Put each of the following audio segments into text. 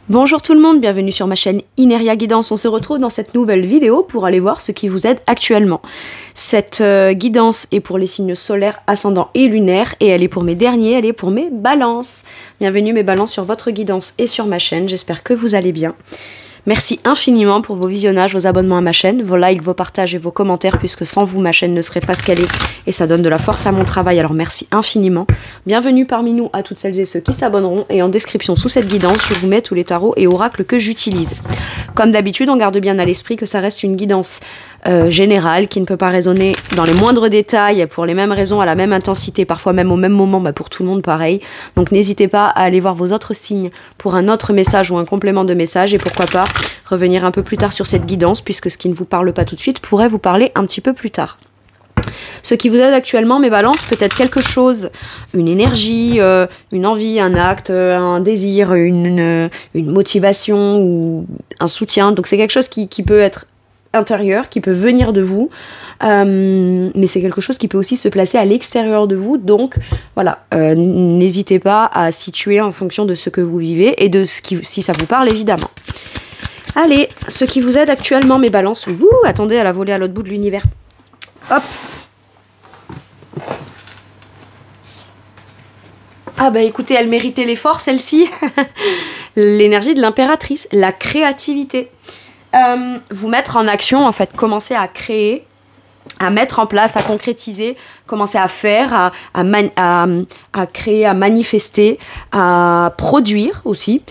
Bonjour tout le monde, bienvenue sur ma chaîne Ineria Guidance. On se retrouve dans cette nouvelle vidéo pour aller voir ce qui vous aide actuellement. Cette guidance est pour les signes solaires, ascendants et lunaires et elle est pour mes derniers, elle est pour mes balances. Bienvenue mes balances sur votre guidance et sur ma chaîne, j'espère que vous allez bien. Merci infiniment pour vos visionnages, vos abonnements à ma chaîne, vos likes, vos partages et vos commentaires, puisque sans vous, ma chaîne ne serait pas ce qu'elle est et ça donne de la force à mon travail, alors merci infiniment. Bienvenue parmi nous à toutes celles et ceux qui s'abonneront et en description sous cette guidance, je vous mets tous les tarots et oracles que j'utilise. Comme d'habitude, on garde bien à l'esprit que ça reste une guidance générale qui ne peut pas résonner dans les moindres détails pour les mêmes raisons, à la même intensité, parfois même au même moment, pour tout le monde pareil. Donc n'hésitez pas à aller voir vos autres signes pour un autre message ou un complément de message et pourquoi pas revenir un peu plus tard sur cette guidance puisque ce qui ne vous parle pas tout de suite pourrait vous parler un petit peu plus tard. Ce qui vous aide actuellement, mes balances, peut-être quelque chose, une énergie, une envie, un acte, un désir, une motivation ou un soutien. Donc c'est quelque chose qui peut être intérieur, qui peut venir de vous, mais c'est quelque chose qui peut aussi se placer à l'extérieur de vous. Donc voilà, n'hésitez pas à situer en fonction de ce que vous vivez et de ce qui, si ça vous parle évidemment. Allez, ce qui vous aide actuellement, mes balances. Ouh, attendez, elle a volé à l'autre bout de l'univers. Hop. Ah bah écoutez, elle méritait l'effort, celle-ci. L'énergie de l'impératrice, la créativité. Vous mettre en action, en fait, commencer à créer, à mettre en place, à concrétiser, commencer à faire, à créer, à manifester, à produire aussi.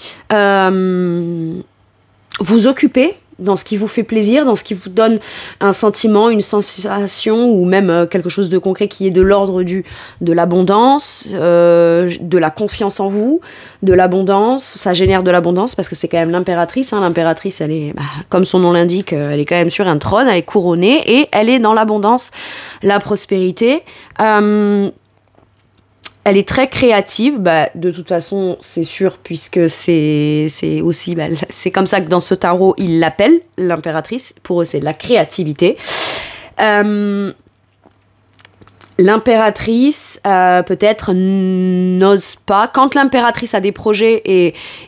Vous occuper dans ce qui vous fait plaisir, dans ce qui vous donne un sentiment, une sensation ou même quelque chose de concret qui est de l'ordre de l'abondance, de la confiance en vous, de l'abondance. Ça génère de l'abondance parce que c'est quand même l'impératrice. Hein. L'impératrice, elle est, comme son nom l'indique, elle est quand même sur un trône, elle est couronnée et elle est dans l'abondance, la prospérité. Elle est très créative, de toute façon, c'est sûr, puisque c'est aussi, c'est comme ça que dans ce tarot, ils l'appellent, l'impératrice. Pour eux, c'est de la créativité. L'impératrice, peut-être, n'ose pas. Quand l'impératrice a des projets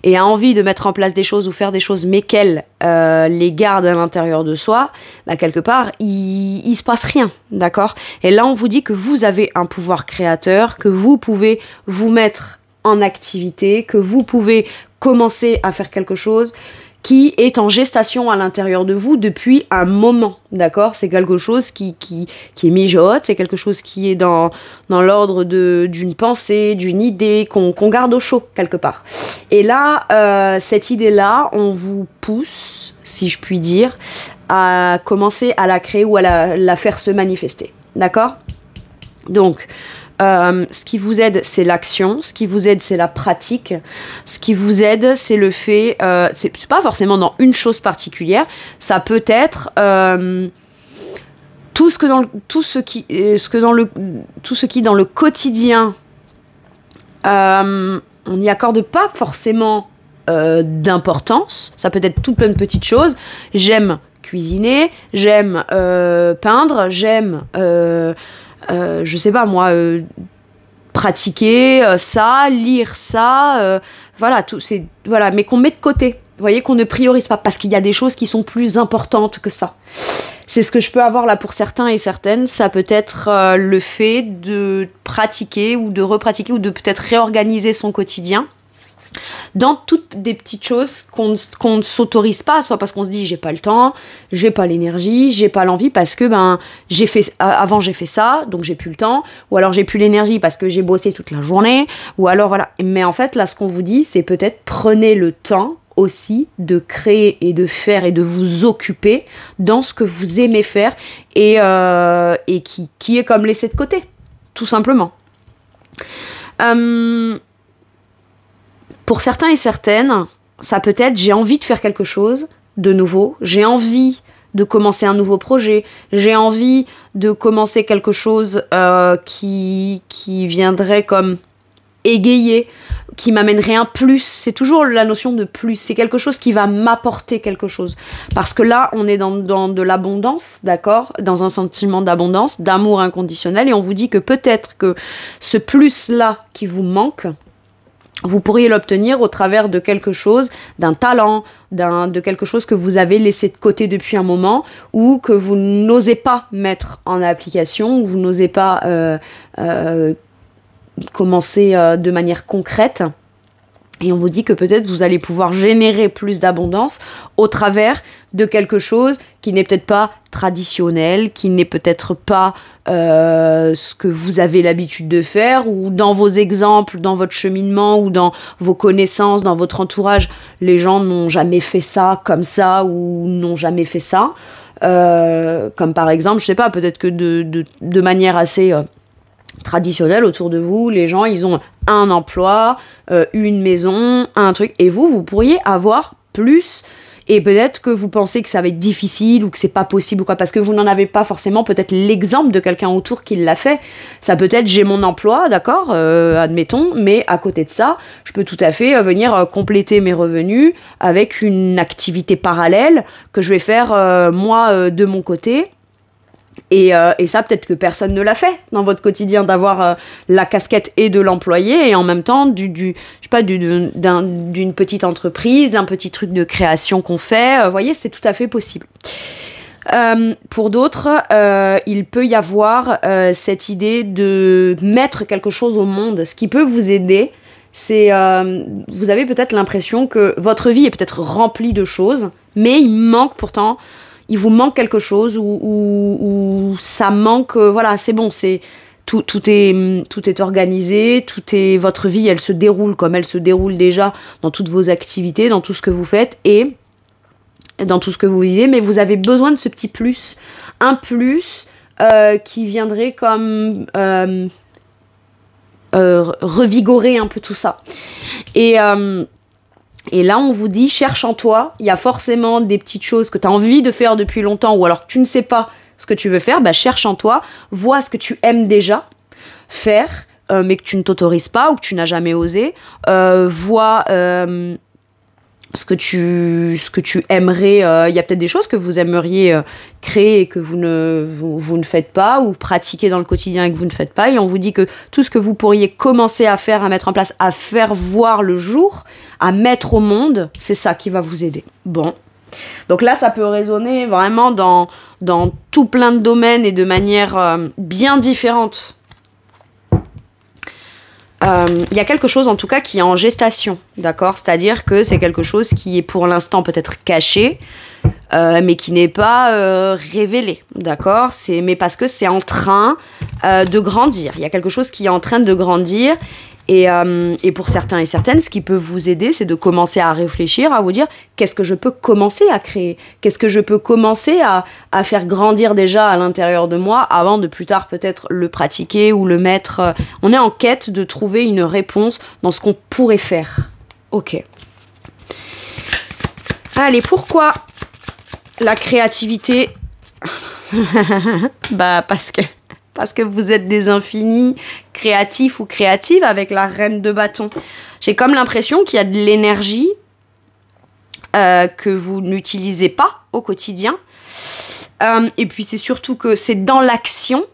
et a envie de mettre en place des choses ou faire des choses, mais qu'elle les garde à l'intérieur de soi, quelque part, il se passe rien, d'accord? Et là, on vous dit que vous avez un pouvoir créateur, que vous pouvez vous mettre en activité, que vous pouvez commencer à faire quelque chose qui est en gestation à l'intérieur de vous depuis un moment, d'accord? C'est quelque chose qui est mijote, c'est quelque chose qui est dans l'ordre d'une pensée, d'une idée qu'on garde au chaud, quelque part. Et là, cette idée-là, on vous pousse, si je puis dire, à commencer à la créer ou à la faire se manifester, d'accord? Donc, ce qui vous aide, c'est l'action. Ce qui vous aide, c'est la pratique. Ce qui vous aide, c'est le fait... c'est pas forcément dans une chose particulière. Ça peut être tout ce qui dans le quotidien, on n'y accorde pas forcément d'importance. Ça peut être tout plein de petites choses. J'aime cuisiner, j'aime peindre, j'aime... je sais pas moi, pratiquer ça, lire ça, voilà, mais qu'on met de côté. Vous voyez, qu'on ne priorise pas parce qu'il y a des choses qui sont plus importantes que ça. C'est ce que je peux avoir là pour certains et certaines. Ça peut être le fait de pratiquer ou de repratiquer ou de peut-être réorganiser son quotidien dans toutes des petites choses qu'on ne s'autorise pas, soit parce qu'on se dit j'ai pas le temps, j'ai pas l'énergie, j'ai pas l'envie parce que avant j'ai fait ça, donc j'ai plus le temps, ou alors j'ai plus l'énergie parce que j'ai bossé toute la journée, ou alors voilà. Mais en fait là ce qu'on vous dit c'est peut-être prenez le temps aussi de créer et de faire et de vous occuper dans ce que vous aimez faire et qui est comme laissé de côté, tout simplement. Pour certains et certaines, ça peut être j'ai envie de faire quelque chose de nouveau, j'ai envie de commencer un nouveau projet, j'ai envie de commencer quelque chose qui viendrait comme égayer, qui m'amènerait un plus. C'est toujours la notion de plus, c'est quelque chose qui va m'apporter quelque chose. Parce que là, on est dans de l'abondance, d'accord? Dans un sentiment d'abondance, d'amour inconditionnel, et on vous dit que peut-être que ce plus-là qui vous manque, vous pourriez l'obtenir au travers de quelque chose, d'un talent, de quelque chose que vous avez laissé de côté depuis un moment ou que vous n'osez pas mettre en application, ou vous n'osez pas commencer de manière concrète. Et on vous dit que peut-être vous allez pouvoir générer plus d'abondance au travers de quelque chose qui n'est peut-être pas traditionnel, qui n'est peut-être pas ce que vous avez l'habitude de faire, ou dans vos exemples, dans votre cheminement, ou dans vos connaissances, dans votre entourage, les gens n'ont jamais fait ça comme ça, ou n'ont jamais fait ça. Comme par exemple, je sais pas, peut-être que de manière assez... traditionnel autour de vous, les gens ils ont un emploi, une maison, un truc, et vous pourriez avoir plus, et peut-être que vous pensez que ça va être difficile ou que c'est pas possible ou quoi, parce que vous n'en avez pas forcément peut-être l'exemple de quelqu'un autour qui l'a fait. Ça peut être j'ai mon emploi, d'accord, admettons, mais à côté de ça, je peux tout à fait venir compléter mes revenus avec une activité parallèle que je vais faire moi de mon côté. Et ça, peut-être que personne ne l'a fait dans votre quotidien, d'avoir la casquette et de l'employé et en même temps d'une petite entreprise, d'un petit truc de création qu'on fait. Vous voyez, c'est tout à fait possible. Pour d'autres, il peut y avoir cette idée de mettre quelque chose au monde. Ce qui peut vous aider, c'est vous avez peut-être l'impression que votre vie est peut-être remplie de choses, mais il vous manque quelque chose ou ça manque, voilà, c'est bon, tout est organisé, votre vie, elle se déroule comme elle se déroule déjà dans toutes vos activités, dans tout ce que vous faites et dans tout ce que vous vivez, mais vous avez besoin de ce petit plus, un plus qui viendrait comme revigorer un peu tout ça. Et là, on vous dit, cherche en toi, il y a forcément des petites choses que tu as envie de faire depuis longtemps ou alors que tu ne sais pas ce que tu veux faire, cherche en toi, vois ce que tu aimes déjà faire, mais que tu ne t'autorises pas ou que tu n'as jamais osé, vois ce que tu aimerais, il y a peut-être des choses que vous aimeriez créer et que vous ne faites pas ou pratiquer dans le quotidien et que vous ne faites pas, et on vous dit que tout ce que vous pourriez commencer à faire, à mettre en place, à faire voir le jour, à mettre au monde, c'est ça qui va vous aider. Bon, donc là ça peut résonner vraiment dans tout plein de domaines et de manière bien différente. Il y a quelque chose en tout cas qui est en gestation, d'accord ? C'est-à-dire que c'est quelque chose qui est pour l'instant peut-être caché, mais qui n'est pas révélé, d'accord ? Mais parce que c'est en train de grandir. Il y a quelque chose qui est en train de grandir. Et pour certains et certaines, ce qui peut vous aider, c'est de commencer à réfléchir, à vous dire qu'est-ce que je peux commencer à créer ? Qu'est-ce que je peux commencer à faire grandir déjà à l'intérieur de moi avant de plus tard peut-être le pratiquer ou le mettre. On est en quête de trouver une réponse dans ce qu'on pourrait faire. Ok. Allez, pourquoi la créativité ? Parce que vous êtes des infinis créatifs ou créatives avec la reine de bâton. J'ai comme l'impression qu'il y a de l'énergie que vous n'utilisez pas au quotidien. Et puis c'est surtout que c'est dans l'action.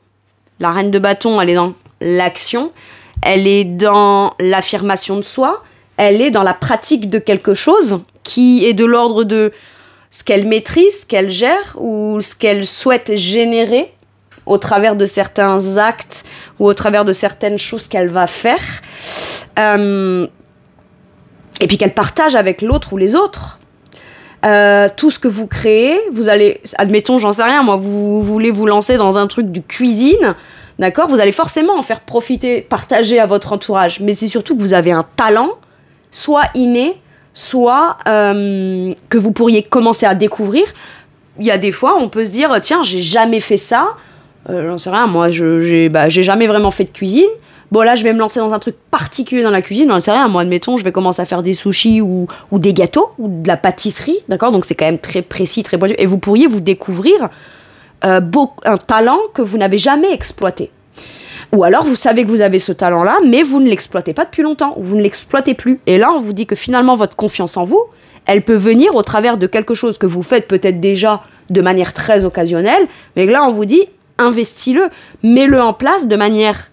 La reine de bâton, elle est dans l'action. Elle est dans l'affirmation de soi. Elle est dans la pratique de quelque chose qui est de l'ordre de ce qu'elle maîtrise, ce qu'elle gère ou ce qu'elle souhaite générer au travers de certains actes ou au travers de certaines choses qu'elle va faire. Et puis qu'elle partage avec l'autre ou les autres. Tout ce que vous créez, vous allez, admettons, j'en sais rien, moi, vous voulez vous lancer dans un truc de cuisine, d'accord ? Vous allez forcément en faire profiter, partager à votre entourage. Mais c'est surtout que vous avez un talent, soit inné, soit que vous pourriez commencer à découvrir. Il y a des fois, on peut se dire, tiens, j'ai jamais fait ça. J'en sais rien, moi j'ai jamais vraiment fait de cuisine. Bon là je vais me lancer dans un truc particulier dans la cuisine, j'en sais rien, moi admettons je vais commencer à faire des sushis ou des gâteaux ou de la pâtisserie, d'accord ? Donc c'est quand même très précis, très pointu, et vous pourriez vous découvrir un talent que vous n'avez jamais exploité. Ou alors vous savez que vous avez ce talent là mais vous ne l'exploitez pas depuis longtemps, ou vous ne l'exploitez plus, et là on vous dit que finalement votre confiance en vous, elle peut venir au travers de quelque chose que vous faites peut-être déjà de manière très occasionnelle, mais là on vous dit investis-le, mets-le en place de manière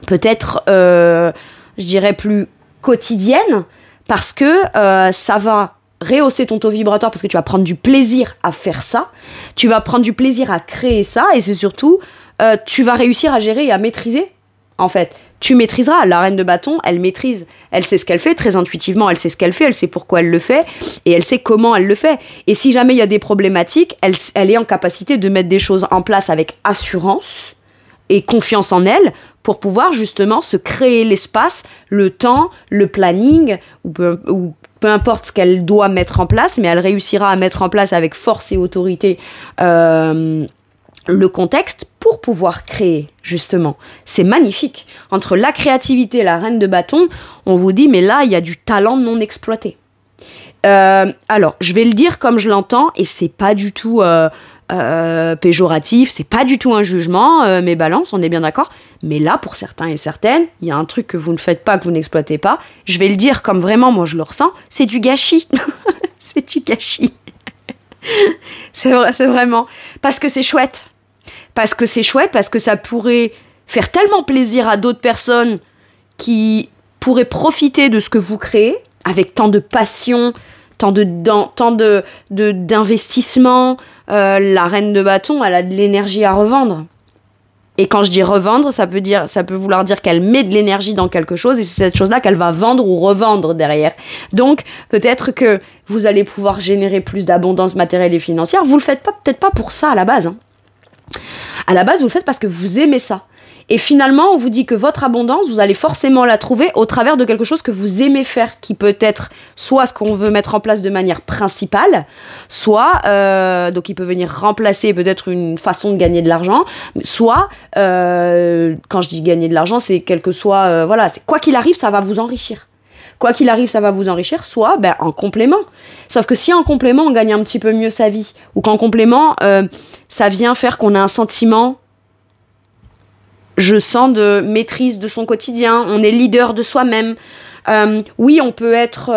peut-être, je dirais, plus quotidienne, parce que ça va rehausser ton taux vibratoire, parce que tu vas prendre du plaisir à faire ça, tu vas prendre du plaisir à créer ça, et c'est surtout, tu vas réussir à gérer et à maîtriser, en fait. Tu maîtriseras. La reine de bâton, elle maîtrise. Elle sait ce qu'elle fait, très intuitivement, elle sait ce qu'elle fait, elle sait pourquoi elle le fait, et elle sait comment elle le fait. Et si jamais il y a des problématiques, elle est en capacité de mettre des choses en place avec assurance et confiance en elle, pour pouvoir justement se créer l'espace, le temps, le planning, ou peu importe ce qu'elle doit mettre en place, mais elle réussira à mettre en place avec force et autorité le contexte pour pouvoir créer, justement. C'est magnifique. Entre la créativité et la reine de bâton, on vous dit, mais là, il y a du talent non exploité. Alors, je vais le dire comme je l'entends, et c'est pas du tout péjoratif, c'est pas du tout un jugement, mes balances, on est bien d'accord. Mais là, pour certains et certaines, il y a un truc que vous ne faites pas, que vous n'exploitez pas. Je vais le dire comme vraiment, moi, je le ressens, c'est du gâchis. C'est du gâchis. C'est vrai, c'est vraiment. Parce que c'est chouette. Parce que c'est chouette, parce que ça pourrait faire tellement plaisir à d'autres personnes qui pourraient profiter de ce que vous créez, avec tant de passion, tant d'investissement. La reine de bâton, elle a de l'énergie à revendre. Et quand je dis revendre, ça peut vouloir dire qu'elle met de l'énergie dans quelque chose, et c'est cette chose-là qu'elle va vendre ou revendre derrière. Donc, peut-être que vous allez pouvoir générer plus d'abondance matérielle et financière. Vous le faites pas, peut-être pas pour ça à la base. À la base, vous le faites parce que vous aimez ça. Et finalement, on vous dit que votre abondance, vous allez forcément la trouver au travers de quelque chose que vous aimez faire, qui peut être soit ce qu'on veut mettre en place de manière principale, soit, donc il peut venir remplacer peut-être une façon de gagner de l'argent, soit, quand je dis gagner de l'argent, c'est quel que soit, voilà, quoi qu'il arrive, ça va vous enrichir. Quoi qu'il arrive, ça va vous enrichir, soit en complément. Sauf que si en complément, on gagne un petit peu mieux sa vie, ou qu'en complément, ça vient faire qu'on a un sentiment, je sens, de maîtrise de son quotidien, on est leader de soi-même. Oui, on peut être,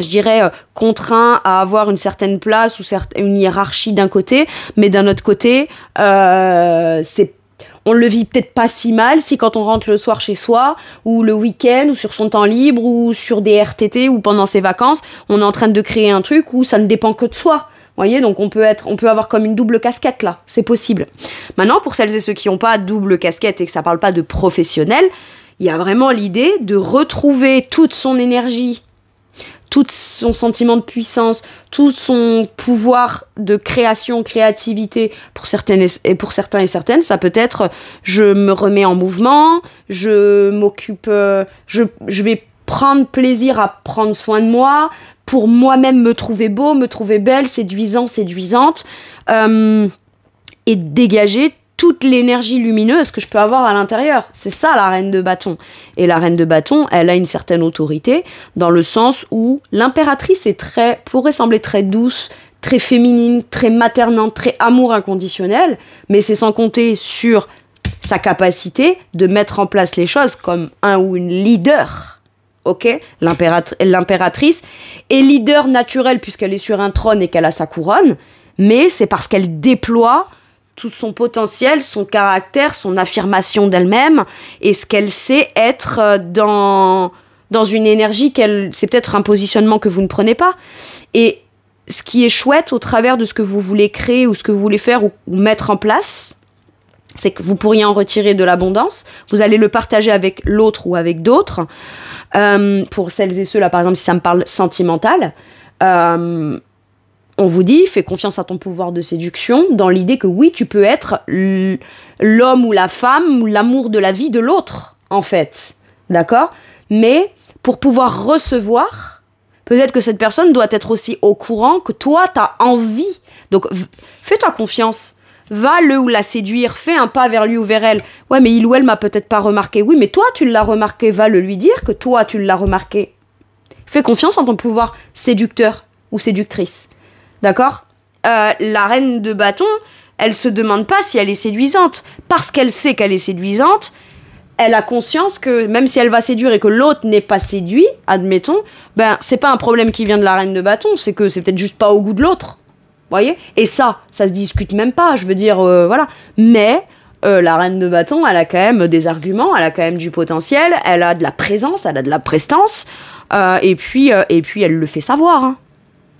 je dirais, contraint à avoir une certaine place ou une hiérarchie d'un côté, mais d'un autre côté, on le vit peut-être pas si mal si quand on rentre le soir chez soi, ou le week-end, ou sur son temps libre, ou sur des RTT, ou pendant ses vacances, on est en train de créer un truc où ça ne dépend que de soi. Vous voyez, donc on peut avoir comme une double casquette là, c'est possible. Maintenant, pour celles et ceux qui n'ont pas double casquette et que ça parle pas de professionnel, il y a vraiment l'idée de retrouver toute son énergie, tout son sentiment de puissance, tout son pouvoir de création, créativité. Pour certains et certaines, ça peut être je me remets en mouvement, je m'occupe, je vais prendre plaisir à prendre soin de moi, pour moi-même me trouver beau, me trouver belle, séduisant, séduisante, et dégager toute l'énergie lumineuse que je peux avoir à l'intérieur. C'est ça la reine de bâton. Et la reine de bâton, elle a une certaine autorité, dans le sens où l'impératrice pourrait sembler très douce, très féminine, très maternante, très amour inconditionnel, mais c'est sans compter sur sa capacité de mettre en place les choses comme un ou une leader. Ok, l'impératrice est leader naturel puisqu'elle est sur un trône et qu'elle a sa couronne, mais c'est parce qu'elle déploie tout son potentiel, son caractère, son affirmation d'elle-même, et ce qu'elle sait être dans une énergie c'est peut-être un positionnement que vous ne prenez pas. Et ce qui est chouette au travers de ce que vous voulez créer ou ce que vous voulez faire ou mettre en place, c'est que vous pourriez en retirer de l'abondance, vous allez le partager avec l'autre ou avec d'autres. Pour celles et ceux là, par exemple, si ça me parle sentimental, on vous dit, fais confiance à ton pouvoir de séduction, dans l'idée que oui, tu peux être l'homme ou la femme ou l'amour de la vie de l'autre, en fait. D'accord ? Mais pour pouvoir recevoir, peut-être que cette personne doit être aussi au courant que toi, tu as envie. Donc, fais-toi confiance. Va le ou la séduire, fais un pas vers lui ou vers elle. Ouais, mais il ou elle m'a peut-être pas remarqué. Oui, mais toi, tu l'as remarqué. Va le lui dire que toi, tu l'as remarqué. Fais confiance en ton pouvoir séducteur ou séductrice. D'accord ? La reine de bâton, elle se demande pas si elle est séduisante. Parce qu'elle sait qu'elle est séduisante, elle a conscience que même si elle va séduire et que l'autre n'est pas séduit, admettons, c'est pas un problème qui vient de la reine de bâton, c'est que c'est peut-être juste pas au goût de l'autre. Voyez ? Et ça se discute même pas, je veux dire, voilà. Mais la reine de bâton, elle a quand même des arguments, elle a quand même du potentiel, elle a de la présence, elle a de la prestance, et puis elle le fait savoir, hein.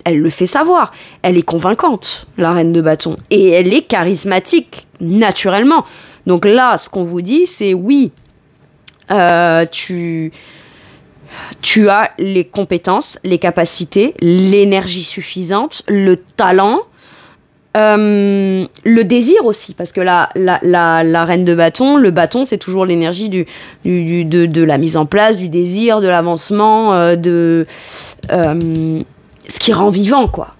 Elle le fait savoir. Elle est convaincante, la reine de bâton. Et elle est charismatique, naturellement. Donc là, ce qu'on vous dit, c'est oui, tu as les compétences, les capacités, l'énergie suffisante, le talent, le désir aussi. Parce que la reine de bâton, le bâton, c'est toujours l'énergie de la mise en place, du désir, de l'avancement, ce qui rend vivant, quoi.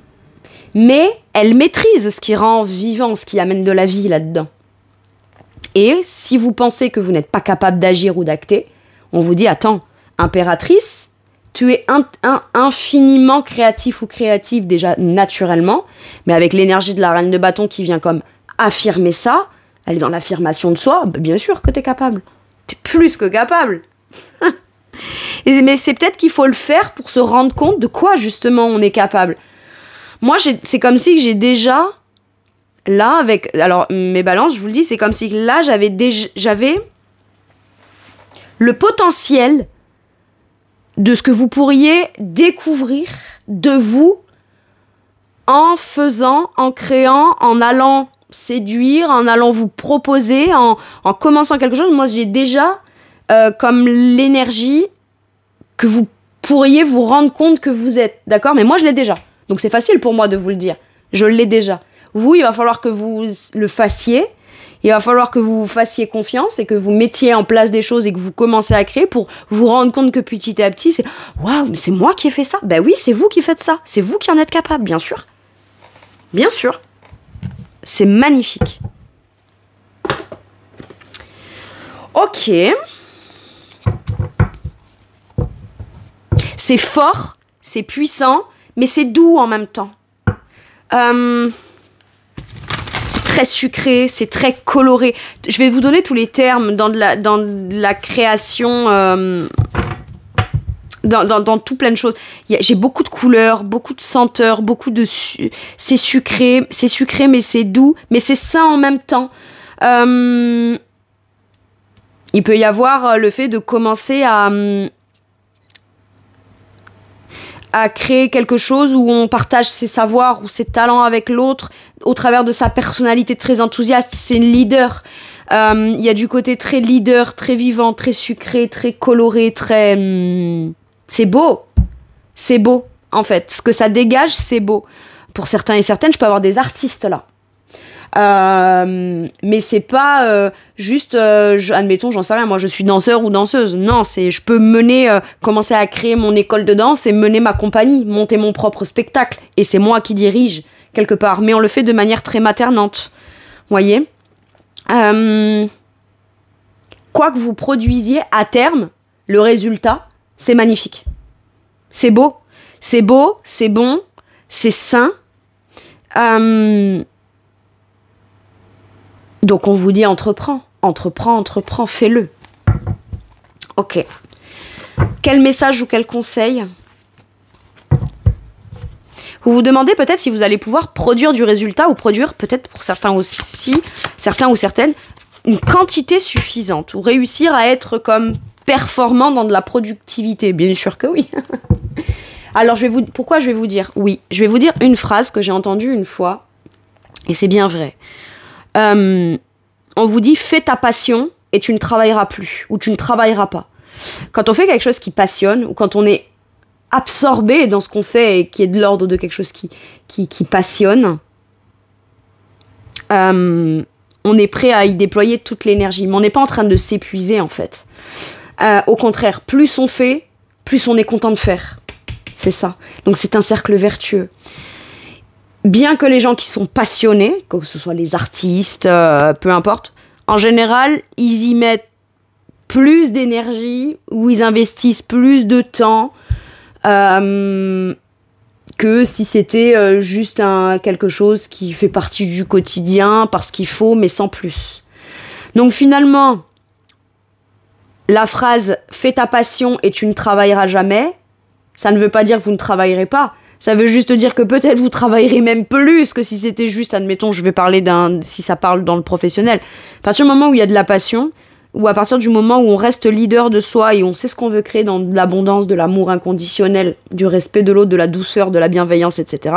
Mais elle maîtrise ce qui rend vivant, ce qui amène de la vie là-dedans. Et si vous pensez que vous n'êtes pas capable d'agir ou d'acter, on vous dit, attends, impératrice, tu es infiniment créatif ou créative déjà naturellement, mais avec l'énergie de la reine de bâton qui vient comme affirmer ça, elle est dans l'affirmation de soi, bah bien sûr que t'es capable. T'es plus que capable. Mais c'est peut-être qu'il faut le faire pour se rendre compte de quoi justement on est capable. Moi, c'est comme si j'ai déjà, là, avec, alors mes balances, je vous le dis, c'est comme si là, j'avais le potentiel de ce que vous pourriez découvrir de vous en faisant, en créant, en allant séduire, en allant vous proposer, en commençant quelque chose. Moi, j'ai déjà comme l'énergie que vous pourriez vous rendre compte que vous êtes, d'accord? Mais moi, je l'ai déjà. Donc, c'est facile pour moi de vous le dire. Je l'ai déjà. Vous, il va falloir que vous le fassiez. Il va falloir que vous vous fassiez confiance et que vous mettiez en place des choses et que vous commencez à créer pour vous rendre compte que petit à petit, c'est « Waouh, mais c'est moi qui ai fait ça !» Ben oui, c'est vous qui faites ça. C'est vous qui en êtes capable, bien sûr. Bien sûr. C'est magnifique. Ok. C'est fort, c'est puissant, mais c'est doux en même temps. C'est très sucré, c'est très coloré. Je vais vous donner tous les termes dans de la création, dans tout plein de choses. J'ai beaucoup de couleurs, beaucoup de senteurs, beaucoup de... C'est sucré, mais c'est doux, mais c'est sain en même temps. Il peut y avoir le fait de commencer à créer quelque chose où on partage ses savoirs ou ses talents avec l'autre au travers de sa personnalité très enthousiaste. C'est une leader. Il y a du côté très leader, très vivant, très sucré, très coloré, très... C'est beau. C'est beau, en fait. Ce que ça dégage, c'est beau. Pour certains et certaines, je peux avoir des artistes là. Mais c'est pas juste admettons, j'en sais rien, moi je suis danseur ou danseuse. Non, je peux commencer à créer mon école de danse et mener ma compagnie, monter mon propre spectacle, et c'est moi qui dirige quelque part, mais on le fait de manière très maternante, voyez. Quoi que vous produisiez à terme, le résultat, c'est magnifique, c'est beau, c'est bon, c'est sain. Donc on vous dit entreprends, fais-le. Ok. Quel message ou quel conseil? Vous vous demandez peut-être si vous allez pouvoir produire du résultat ou produire peut-être pour certains aussi, certains ou certaines, une quantité suffisante ou réussir à être comme performant dans de la productivité. Bien sûr que oui. Alors pourquoi je vais vous dire oui? Je vais vous dire une phrase que j'ai entendue une fois et c'est bien vrai. On vous dit fais ta passion et tu ne travailleras plus ou tu ne travailleras pas. Quand on fait quelque chose qui passionne ou quand on est absorbé dans ce qu'on fait et qui est de l'ordre de quelque chose qui passionne, on est prêt à y déployer toute l'énergie, mais on n'est pas en train de s'épuiser en fait. Au contraire, plus on fait, plus on est content de faire. C'est ça. Donc c'est un cercle vertueux. Bien que les gens qui sont passionnés, que ce soit les artistes, peu importe, en général, ils y mettent plus d'énergie ou ils investissent plus de temps que si c'était juste quelque chose qui fait partie du quotidien parce qu'il faut, mais sans plus. Donc finalement, la phrase « fais ta passion et tu ne travailleras jamais », ça ne veut pas dire que vous ne travaillerez pas. Ça veut juste dire que peut-être vous travaillerez même plus que si c'était juste, admettons, je vais parler si ça parle dans le professionnel. À partir du moment où il y a de la passion, ou à partir du moment où on reste leader de soi et on sait ce qu'on veut créer dans de l'abondance, de l'amour inconditionnel, du respect de l'autre, de la douceur, de la bienveillance, etc.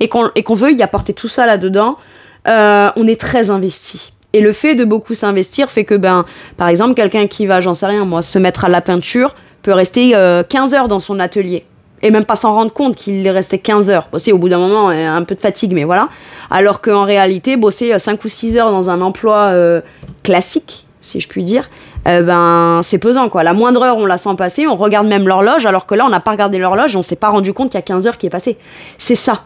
Et qu'on veut y apporter tout ça là-dedans, on est très investi. Et le fait de beaucoup s'investir fait que, par exemple, quelqu'un qui va, j'en sais rien moi, se mettre à la peinture peut rester 15 heures dans son atelier. Et même pas s'en rendre compte qu'il est resté 15 heures. Aussi, au bout d'un moment, un peu de fatigue, mais voilà. Alors qu'en réalité, bosser 5 ou 6 heures dans un emploi classique, si je puis dire, c'est pesant, quoi. La moindre heure, on la sent passer, on regarde même l'horloge, alors que là, on n'a pas regardé l'horloge, on s'est pas rendu compte qu'il y a 15 heures qui est passé. C'est ça,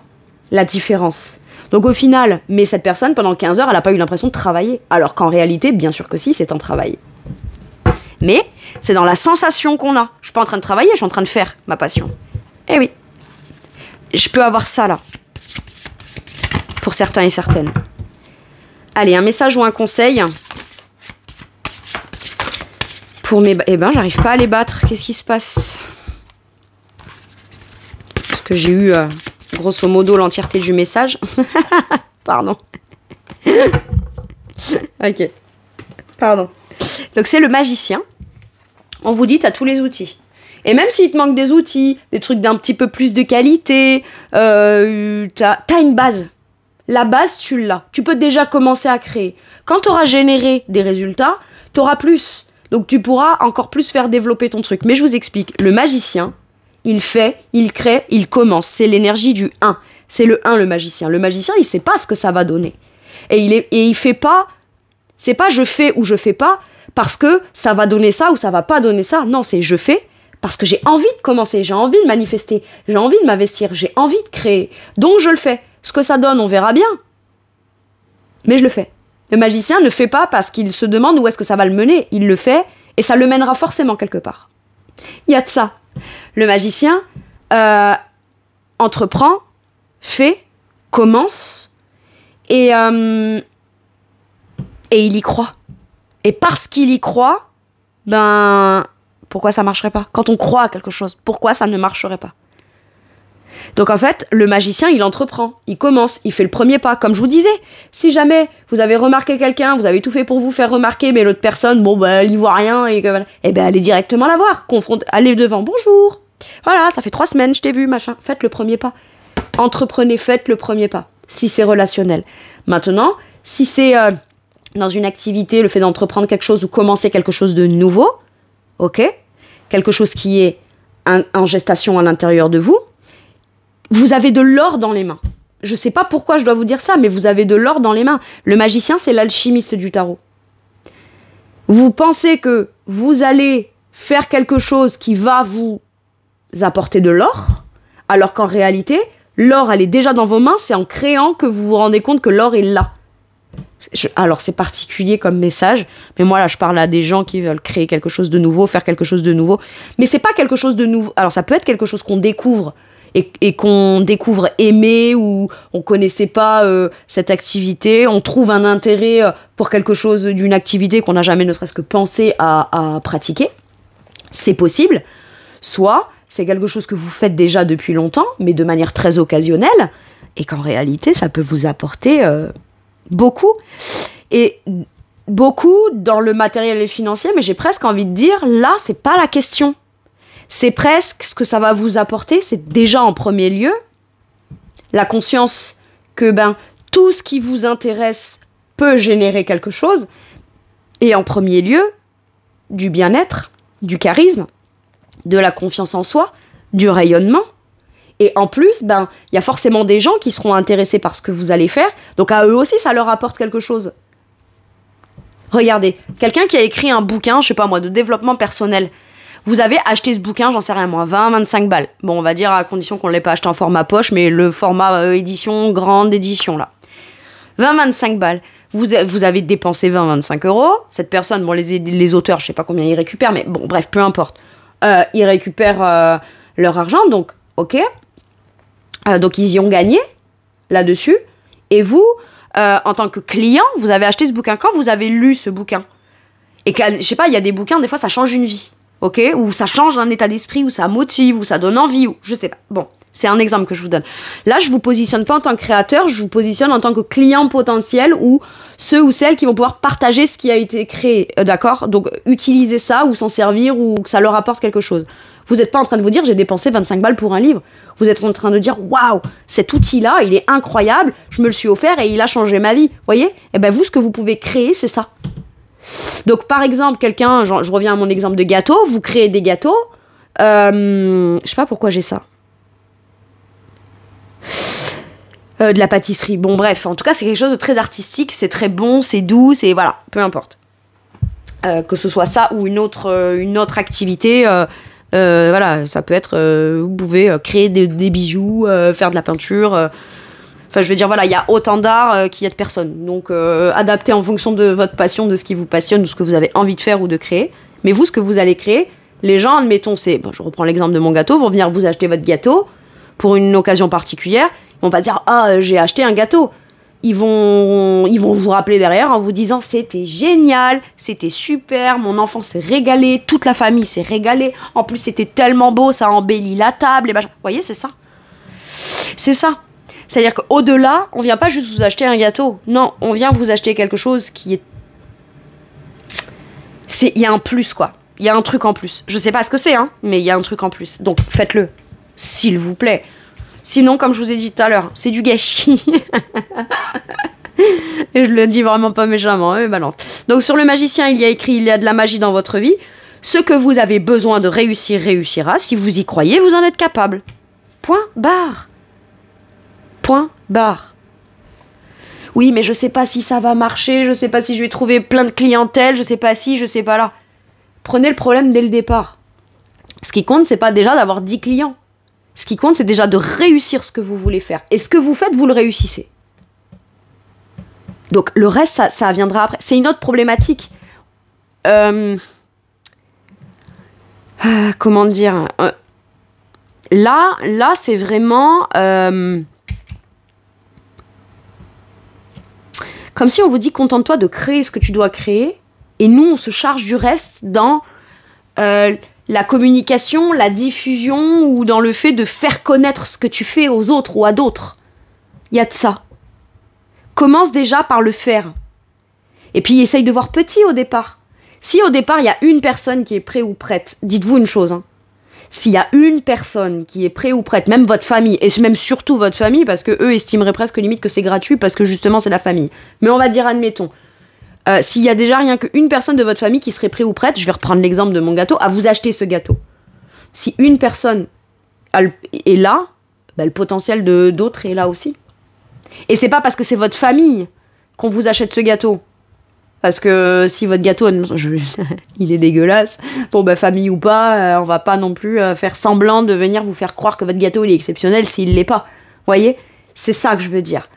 la différence. Donc au final, mais cette personne, pendant 15 heures, elle n'a pas eu l'impression de travailler. Alors qu'en réalité, bien sûr que si, c'est un travail. Mais c'est dans la sensation qu'on a. Je suis pas en train de travailler, je suis en train de faire ma passion. Eh oui. Je peux avoir ça, là. Pour certains et certaines. Allez, un message ou un conseil pour mes... j'arrive pas à les battre. Qu'est-ce qui se passe? Parce que j'ai eu, grosso modo, l'entièreté du message. Pardon. Ok. Pardon. Donc, c'est le magicien. On vous dit, t'as tous les outils. Et même s'il te manque des outils, des trucs d'un petit peu plus de qualité, t'as une base. La base, tu l'as. Tu peux déjà commencer à créer. Quand tu auras généré des résultats, tu auras plus. Donc tu pourras encore plus faire développer ton truc. Mais je vous explique. Le magicien, il fait, il crée, il commence. C'est l'énergie du 1. C'est le 1, le magicien. Le magicien, il sait pas ce que ça va donner. Et il fait pas... C'est pas je fais ou je fais pas parce que ça va donner ça ou ça va pas donner ça. Non, c'est je fais parce que j'ai envie de commencer, j'ai envie de manifester, j'ai envie de m'investir, j'ai envie de créer. Donc je le fais. Ce que ça donne, on verra bien. Mais je le fais. Le magicien ne fait pas parce qu'il se demande où est-ce que ça va le mener. Il le fait et ça le mènera forcément quelque part. Il y a de ça. Le magicien entreprend, fait, commence et il y croit. Et parce qu'il y croit, pourquoi ça marcherait pas? Quand on croit à quelque chose, pourquoi ça ne marcherait pas? Donc en fait, le magicien, il entreprend, il commence, il fait le premier pas. Comme je vous disais, si jamais vous avez remarqué quelqu'un, vous avez tout fait pour vous faire remarquer, mais l'autre personne, elle y voit rien, allez directement la voir, allez devant, bonjour. Voilà, ça fait 3 semaines, je t'ai vu, machin. Faites le premier pas. Entreprenez, faites le premier pas. Si c'est relationnel. Maintenant, si c'est dans une activité, le fait d'entreprendre quelque chose ou commencer quelque chose de nouveau, ok, quelque chose qui est en gestation à l'intérieur de vous, vous avez de l'or dans les mains. Je sais pas pourquoi je dois vous dire ça, mais vous avez de l'or dans les mains. Le magicien, c'est l'alchimiste du tarot. Vous pensez que vous allez faire quelque chose qui va vous apporter de l'or, alors qu'en réalité, l'or, elle est déjà dans vos mains, c'est en créant que vous vous rendez compte que l'or est là. Alors, c'est particulier comme message, mais moi, là, je parle à des gens qui veulent créer quelque chose de nouveau, faire quelque chose de nouveau. Mais c'est pas quelque chose de nouveau. Alors, ça peut être quelque chose qu'on découvre, et qu'on découvre aimer ou on connaissait pas cette activité, on trouve un intérêt pour quelque chose d'une activité qu'on n'a jamais ne serait-ce que pensé à pratiquer, c'est possible. Soit c'est quelque chose que vous faites déjà depuis longtemps, mais de manière très occasionnelle, et qu'en réalité ça peut vous apporter beaucoup. Et beaucoup dans le matériel et le financier, mais j'ai presque envie de dire, là c'est pas la question. C'est presque ce que ça va vous apporter, c'est déjà en premier lieu la conscience que tout ce qui vous intéresse peut générer quelque chose, et en premier lieu du bien-être, du charisme, de la confiance en soi, du rayonnement. Et en plus, il y a forcément des gens qui seront intéressés par ce que vous allez faire, donc à eux aussi ça leur apporte quelque chose. Regardez, quelqu'un qui a écrit un bouquin, je sais pas moi, de développement personnel. Vous avez acheté ce bouquin, j'en sais rien moi, 20-25 balles. Bon, on va dire à condition qu'on ne l'ait pas acheté en format poche, mais le format édition, grande édition là. 20-25 balles. Vous avez dépensé 20-25 euros. Cette personne, bon, les auteurs, je sais pas combien ils récupèrent, mais bon, bref, peu importe. Ils récupèrent leur argent, donc, ok. Donc, ils y ont gagné là-dessus. Et vous, en tant que client, vous avez acheté ce bouquin. Quand vous avez lu ce bouquin, et que, je sais pas, il y a des bouquins, des fois, ça change une vie. Ok, ou ça change un état d'esprit, ou ça motive, ou ça donne envie, ou je sais pas. Bon, C'est un exemple que je vous donne. Là, je vous positionne pas en tant que créateur, je vous positionne en tant que client potentiel ou ceux ou celles qui vont pouvoir partager ce qui a été créé, d'accord? Donc, utiliser ça ou s'en servir ou que ça leur apporte quelque chose. Vous n'êtes pas en train de vous dire, j'ai dépensé 25 balles pour un livre. Vous êtes en train de dire, waouh, cet outil-là, il est incroyable, je me le suis offert et il a changé ma vie. Vous voyez? Et ben vous, ce que vous pouvez créer, c'est ça. Donc, par exemple, quelqu'un, je reviens à mon exemple de gâteau, vous créez des gâteaux. Je sais pas pourquoi j'ai ça. De la pâtisserie. Bon, bref, en tout cas, c'est quelque chose de très artistique, c'est très bon, c'est doux, c'est voilà, peu importe. Que ce soit ça ou une autre activité, voilà, ça peut être, vous pouvez créer des bijoux, faire de la peinture. Enfin, je veux dire, voilà, il y a autant d'art qu'il y a de personnes. Donc, adaptez en fonction de votre passion, de ce qui vous passionne, de ce que vous avez envie de faire ou de créer. Mais vous, ce que vous allez créer, les gens, admettons, je reprends l'exemple de mon gâteau, vont venir vous acheter votre gâteau pour une occasion particulière. Ils vont pas dire, j'ai acheté un gâteau. Ils vont vous rappeler derrière en vous disant, c'était génial, c'était super, mon enfant s'est régalé, toute la famille s'est régalée. En plus, c'était tellement beau, ça embellit la table. Et vous voyez, c'est ça. C'est ça. C'est-à-dire qu'au-delà, on vient pas juste vous acheter un gâteau. Non, on vient vous acheter quelque chose qui est... Il y a un plus, quoi. Il y a un truc en plus. Je sais pas ce que c'est, hein, mais il y a un truc en plus. Donc, faites-le. S'il vous plaît. Sinon, comme je vous ai dit tout à l'heure, c'est du gâchis. Et je le dis vraiment pas méchamment, mais balance. Donc, sur le magicien, il y a écrit, il y a de la magie dans votre vie. Ce que vous avez besoin de réussir, réussira. Si vous y croyez, vous en êtes capable. Point barre. Point barre. Oui, mais je sais pas si ça va marcher, je sais pas si je vais trouver plein de clientèle, je sais pas si, je sais pas là. Prenez le problème dès le départ. Ce qui compte, c'est pas déjà d'avoir 10 clients. Ce qui compte, c'est déjà de réussir ce que vous voulez faire. Et ce que vous faites, vous le réussissez. Donc, le reste, ça viendra après. C'est une autre problématique. Comment dire Là, c'est vraiment... comme si on vous dit, contente-toi de créer ce que tu dois créer. Et nous, on se charge du reste dans... la communication, la diffusion ou dans le fait de faire connaître ce que tu fais aux autres ou à d'autres. Il y a de ça. Commence déjà par le faire. Et puis essaye de voir petit au départ. Si au départ il y a une personne qui est prête ou prête, dites-vous une chose. Hein. S'il y a une personne qui est prête ou prête, même votre famille, et même surtout votre famille, parce que eux estimeraient presque limite que c'est gratuit parce que justement c'est la famille. Mais on va dire, admettons, s'il y a déjà rien qu'une personne de votre famille qui serait prête ou prête, je vais reprendre l'exemple de mon gâteau, à vous acheter ce gâteau. Si une personne est là, le potentiel d'autres est là aussi. Et c'est pas parce que c'est votre famille qu'on vous achète ce gâteau. Parce que si votre gâteau, il est dégueulasse, bon famille ou pas, on va pas non plus faire semblant de venir vous faire croire que votre gâteau il est exceptionnel s'il l'est pas. Voyez ? C'est ça que je veux dire.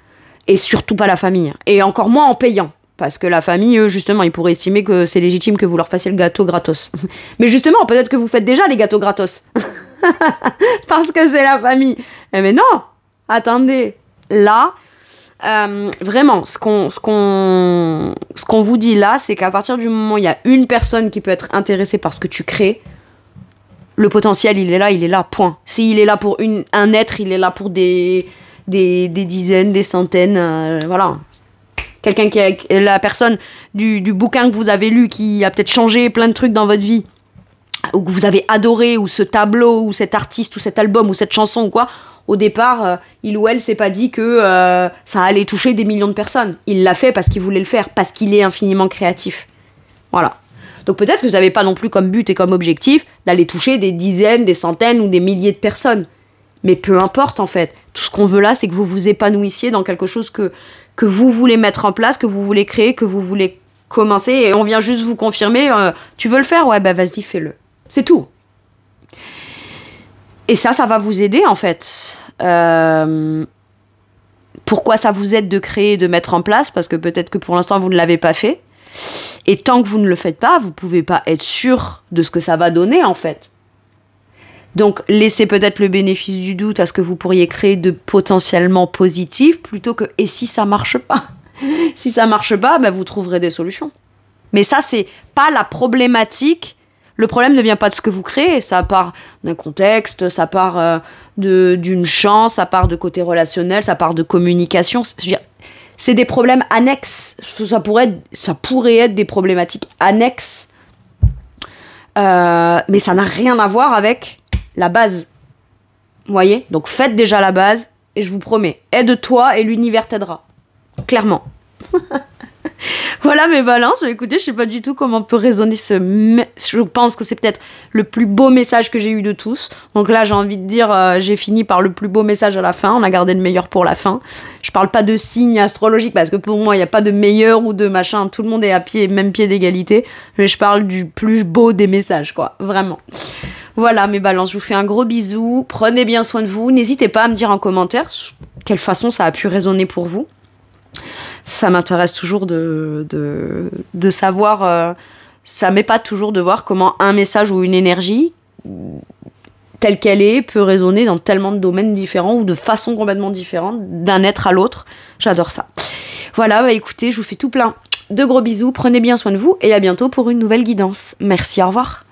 Et surtout pas la famille. Et encore moins en payant. Parce que la famille, eux, justement, ils pourraient estimer que c'est légitime que vous leur fassiez le gâteau gratos. Mais justement, peut-être que vous faites déjà les gâteaux gratos. Parce que c'est la famille. Mais non, attendez. Là, vraiment, ce qu'on vous dit là, c'est qu'à partir du moment où il y a une personne qui peut être intéressée par ce que tu crées, le potentiel, il est là, point. S'il est là pour un être, il est là pour des dizaines, des centaines, voilà. Quelqu'un la personne du bouquin que vous avez lu qui a peut-être changé plein de trucs dans votre vie, ou que vous avez adoré, ou ce tableau, ou cet artiste, ou cet album, ou cette chanson, ou quoi, au départ, il ou elle s'est pas dit que ça allait toucher des millions de personnes. Il l'a fait parce qu'il voulait le faire, parce qu'il est infiniment créatif. Voilà. Donc peut-être que vous n'avez pas non plus comme but et comme objectif d'aller toucher des dizaines, des centaines ou des milliers de personnes. Mais peu importe en fait. Tout ce qu'on veut là, c'est que vous vous épanouissiez dans quelque chose que vous voulez mettre en place, que vous voulez créer, que vous voulez commencer. Et on vient juste vous confirmer, tu veux le faire ? Ouais, vas-y, fais-le. C'est tout. Et ça va vous aider en fait. Pourquoi ça vous aide de créer, de mettre en place ? Parce que peut-être que pour l'instant, vous ne l'avez pas fait. Et tant que vous ne le faites pas, vous ne pouvez pas être sûr de ce que ça va donner en fait. Donc, laissez peut-être le bénéfice du doute à ce que vous pourriez créer de potentiellement positif, plutôt que « et si ça marche pas ?» Si ça marche pas, vous trouverez des solutions. Mais ça, c'est pas la problématique. Le problème ne vient pas de ce que vous créez, ça part d'un contexte, ça part d'une chance, ça part de côté relationnel, ça part de communication. C'est des problèmes annexes. Ça pourrait être des problématiques annexes. Mais ça n'a rien à voir avec la base. Vous voyez? Donc faites déjà la base et je vous promets, aide-toi et l'univers t'aidera. Clairement. Voilà mes balances. Écoutez, je sais pas du tout comment peut résonner je pense que c'est peut-être le plus beau message que j'ai eu de tous. Donc là, j'ai envie de dire, j'ai fini par le plus beau message à la fin. On a gardé le meilleur pour la fin. Je parle pas de signes astrologiques parce que pour moi, il n'y a pas de meilleur ou de machin. Tout le monde est à même pied d'égalité. Mais je parle du plus beau des messages, quoi. Vraiment. Voilà mes balances. Je vous fais un gros bisou. Prenez bien soin de vous. N'hésitez pas à me dire en commentaire quelle façon ça a pu résonner pour vous. Ça m'intéresse toujours de savoir, ça m'épate toujours de voir comment un message ou une énergie, telle qu'elle est, peut résonner dans tellement de domaines différents ou de façons complètement différentes, d'un être à l'autre. J'adore ça. Voilà, bah écoutez, je vous fais tout plein de gros bisous, prenez bien soin de vous et à bientôt pour une nouvelle guidance. Merci, au revoir.